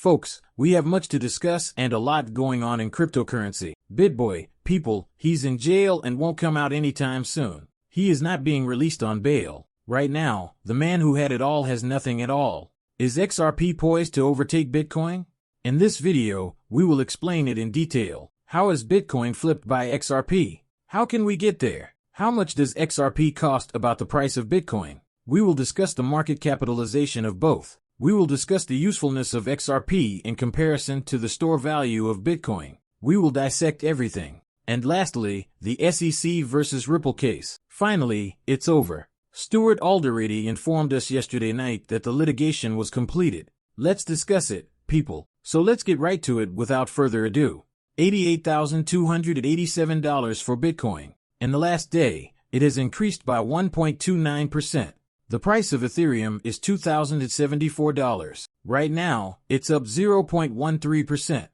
Folks, we have much to discuss and a lot going on in cryptocurrency. BitBoy, people, he's in jail and won't come out anytime soon. He is not being released on bail. Right now, the man who had it all has nothing at all. Is XRP poised to overtake Bitcoin? In this video, we will explain it in detail. How is Bitcoin flipped by XRP? How can we get there? How much does XRP cost about the price of Bitcoin? We will discuss the market capitalization of both. We will discuss the usefulness of XRP in comparison to the store value of Bitcoin. We will dissect everything. And lastly, the SEC versus Ripple case. Finally, it's over. Stuart Alderete informed us yesterday night that the litigation was completed. Let's discuss it, people. So let's get right to it without further ado. $88,287 for Bitcoin. In the last day, it has increased by 1.29%. The price of Ethereum is $2,074. Right now, it's up 0.13%.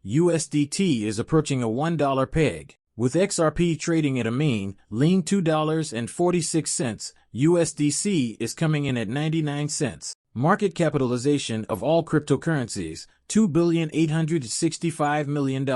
USDT is approaching a $1 peg, with XRP trading at a mean, lean $2.46. USDC is coming in at 99 cents. Market capitalization of all cryptocurrencies, $2,865 million.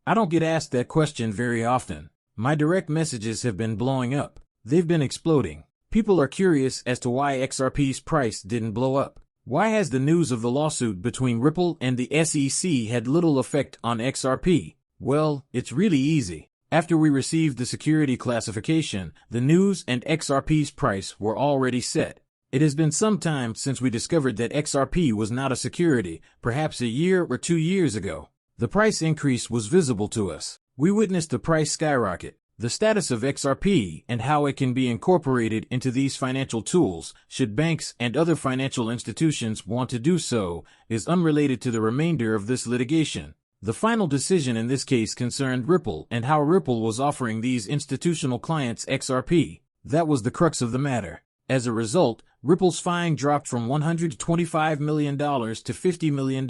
I don't get asked that question very often. My direct messages have been blowing up. They've been exploding. People are curious as to why XRP's price didn't blow up. Why has the news of the lawsuit between Ripple and the SEC had little effect on XRP? Well, it's really easy. After we received the security classification, the news and XRP's price were already set. It has been some time since we discovered that XRP was not a security, perhaps a year or 2 years ago. The price increase was visible to us. We witnessed the price skyrocket. The status of XRP and how it can be incorporated into these financial tools, should banks and other financial institutions want to do so, is unrelated to the remainder of this litigation. The final decision in this case concerned Ripple and how Ripple was offering these institutional clients XRP. That was the crux of the matter. As a result, Ripple's fine dropped from $125 million to $50 million.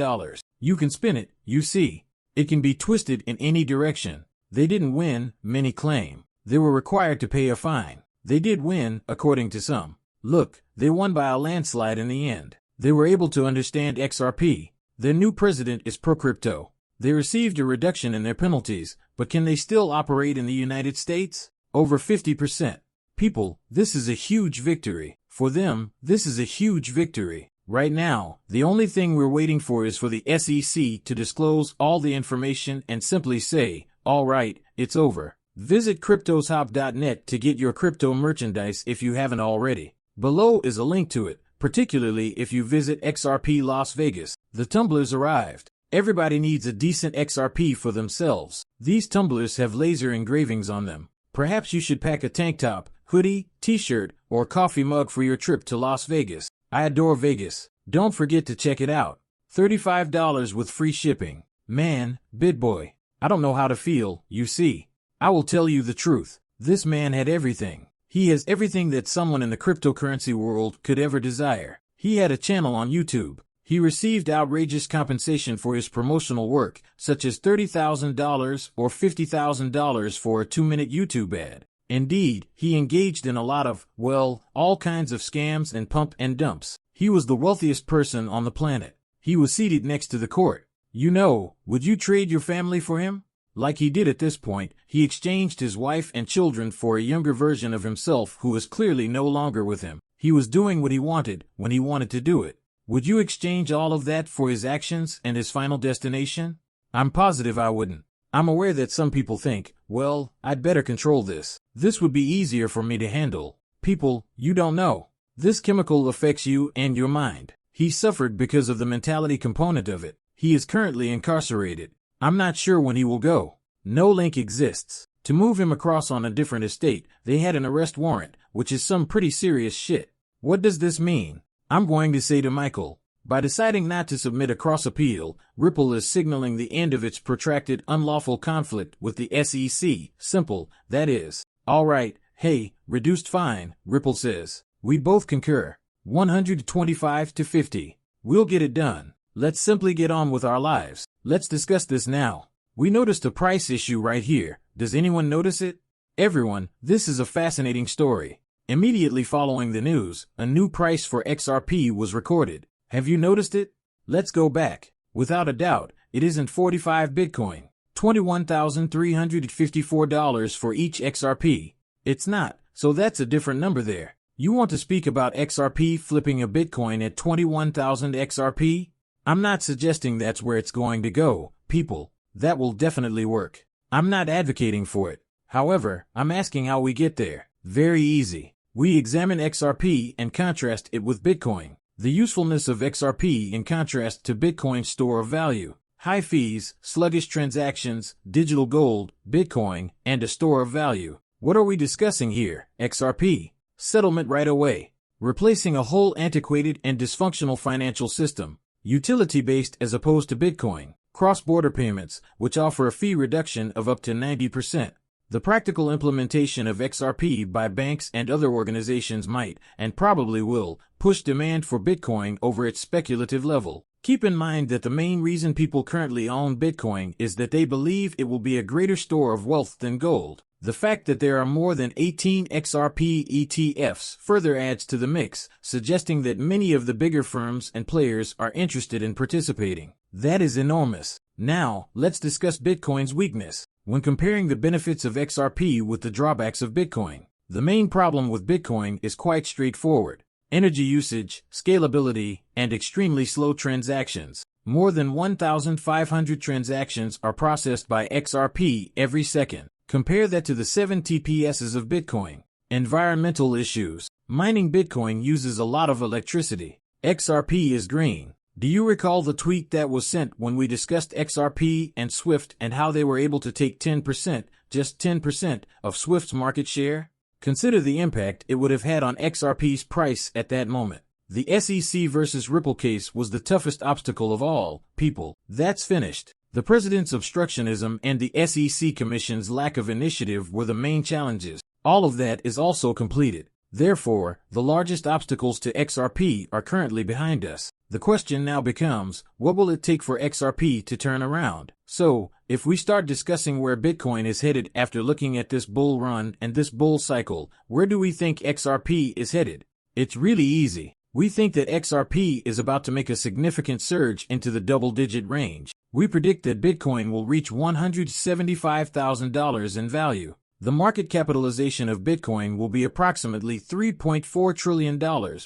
You can spin it, you see. It can be twisted in any direction. They didn't win, many claim. They were required to pay a fine. They did win, according to some. Look, they won by a landslide in the end. They were able to understand XRP. Their new president is pro-crypto. They received a reduction in their penalties, but can they still operate in the United States? Over 50%. People, this is a huge victory. For them, this is a huge victory. Right now, the only thing we're waiting for is for the SEC to disclose all the information and simply say, all right, it's over. Visit cryptoshop.net to get your crypto merchandise if you haven't already. Below is a link to it, particularly if you visit XRP Las Vegas. The tumblers arrived. Everybody needs a decent XRP for themselves. These tumblers have laser engravings on them. Perhaps you should pack a tank top, hoodie, t-shirt, or coffee mug for your trip to Las Vegas. I adore Vegas. Don't forget to check it out. $35 with free shipping. Man, BitBoy. I don't know how to feel, you see. I will tell you the truth. This man had everything. He has everything that someone in the cryptocurrency world could ever desire. He had a channel on YouTube. He received outrageous compensation for his promotional work, such as $30,000 or $50,000 for a 2-minute YouTube ad. Indeed, he engaged in a lot of, well, all kinds of scams and pump and dumps. He was the wealthiest person on the planet. He was seated next to the court. You know, would you trade your family for him? Like he did at this point, he exchanged his wife and children for a younger version of himself who was clearly no longer with him. He was doing what he wanted, when he wanted to do it. Would you exchange all of that for his actions and his final destination? I'm positive I wouldn't. I'm aware that some people think, well, I'd better control this. This would be easier for me to handle. People, you don't know. This chemical affects you and your mind. He suffered because of the mentality component of it. He is currently incarcerated. I'm not sure when he will go. No link exists. To move him across on a different estate, they had an arrest warrant, which is some pretty serious shit. What does this mean? I'm going to say to Michael, by deciding not to submit a cross appeal, Ripple is signaling the end of its protracted unlawful conflict with the SEC. Simple, that is. All right, hey, reduced fine, Ripple says. We both concur. 125 to 50. We'll get it done. Let's simply get on with our lives. Let's discuss this now. We noticed a price issue right here. Does anyone notice it? Everyone, this is a fascinating story. Immediately following the news, a new price for XRP was recorded. Have you noticed it? Let's go back. Without a doubt, it isn't 45 Bitcoin, $21,354 for each XRP. It's not, so that's a different number there. You want to speak about XRP flipping a Bitcoin at 21,000 XRP? I'm not suggesting that's where it's going to go, people. That will definitely work. I'm not advocating for it. However, I'm asking how we get there. Very easy. We examine XRP and contrast it with Bitcoin. The usefulness of XRP in contrast to Bitcoin's store of value. High fees, sluggish transactions, digital gold, Bitcoin, and a store of value. What are we discussing here? XRP. Settlement right away. Replacing a whole antiquated and dysfunctional financial system. Utility-based as opposed to Bitcoin. Cross-border payments, which offer a fee reduction of up to 90%. The practical implementation of XRP by banks and other organizations might, and probably will, push demand for Bitcoin over its speculative level. Keep in mind that the main reason people currently own Bitcoin is that they believe it will be a greater store of wealth than gold. The fact that there are more than 18 XRP ETFs further adds to the mix, suggesting that many of the bigger firms and players are interested in participating. That is enormous. Now, let's discuss Bitcoin's weakness. When comparing the benefits of XRP with the drawbacks of Bitcoin, the main problem with Bitcoin is quite straightforward. Energy usage, scalability, and extremely slow transactions. More than 1,500 transactions are processed by XRP every second. Compare that to the 7 TPSs of Bitcoin. Environmental issues. Mining Bitcoin uses a lot of electricity. XRP is green. Do you recall the tweet that was sent when we discussed XRP and Swift and how they were able to take 10%, just 10%, of Swift's market share? Consider the impact it would have had on XRP's price at that moment. The SEC versus Ripple case was the toughest obstacle of all, people. That's finished. The president's obstructionism and the SEC Commission's lack of initiative were the main challenges. All of that is also completed. Therefore, the largest obstacles to XRP are currently behind us. The question now becomes, what will it take for XRP to turn around? So, if we start discussing where Bitcoin is headed after looking at this bull run and this bull cycle, where do we think XRP is headed? It's really easy. We think that XRP is about to make a significant surge into the double-digit range. We predict that Bitcoin will reach $175,000 in value. The market capitalization of Bitcoin will be approximately $3.4 trillion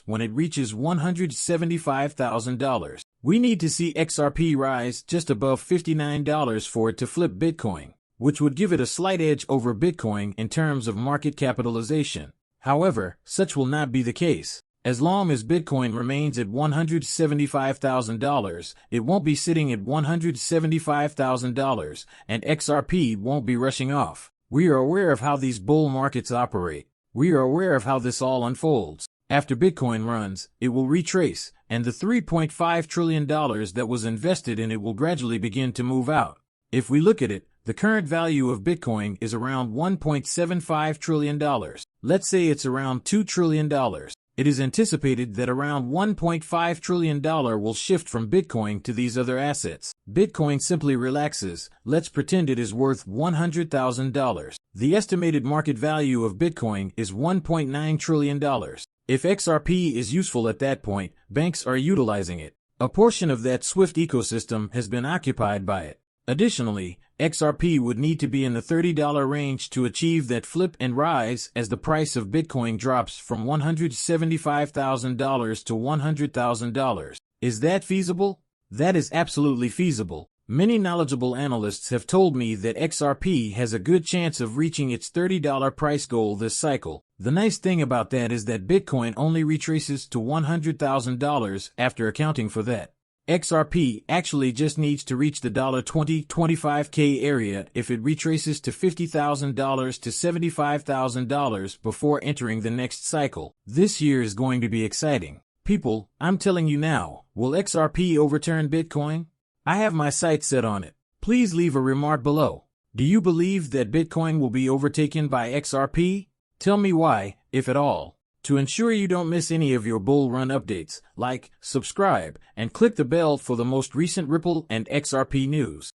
when it reaches $175,000. We need to see XRP rise just above $59 for it to flip Bitcoin, which would give it a slight edge over Bitcoin in terms of market capitalization. However, such will not be the case. As long as Bitcoin remains at $175,000, it won't be sitting at $175,000, and XRP won't be rushing off. We are aware of how these bull markets operate. We are aware of how this all unfolds. After Bitcoin runs, it will retrace, and the $3.5 trillion that was invested in it will gradually begin to move out. If we look at it, the current value of Bitcoin is around $1.75 trillion. Let's say it's around $2 trillion. It is anticipated that around $1.5 trillion will shift from Bitcoin to these other assets. Bitcoin simply relaxes. Let's pretend it is worth $100,000. The estimated market value of Bitcoin is $1.9 trillion. If XRP is useful at that point, banks are utilizing it. A portion of that Swift ecosystem has been occupied by it. Additionally, XRP would need to be in the $30 range to achieve that flip and rise as the price of Bitcoin drops from $175,000 to $100,000. Is that feasible? That is absolutely feasible. Many knowledgeable analysts have told me that XRP has a good chance of reaching its $30 price goal this cycle. The nice thing about that is that Bitcoin only retraces to $100,000 after accounting for that. XRP actually just needs to reach the $20-25K area if it retraces to $50,000 to $75,000 before entering the next cycle. This year is going to be exciting. People, I'm telling you now, will XRP overturn Bitcoin? I have my sights set on it. Please leave a remark below. Do you believe that Bitcoin will be overtaken by XRP? Tell me why, if at all. To ensure you don't miss any of your bull run updates, like, subscribe, and click the bell for the most recent Ripple and XRP news.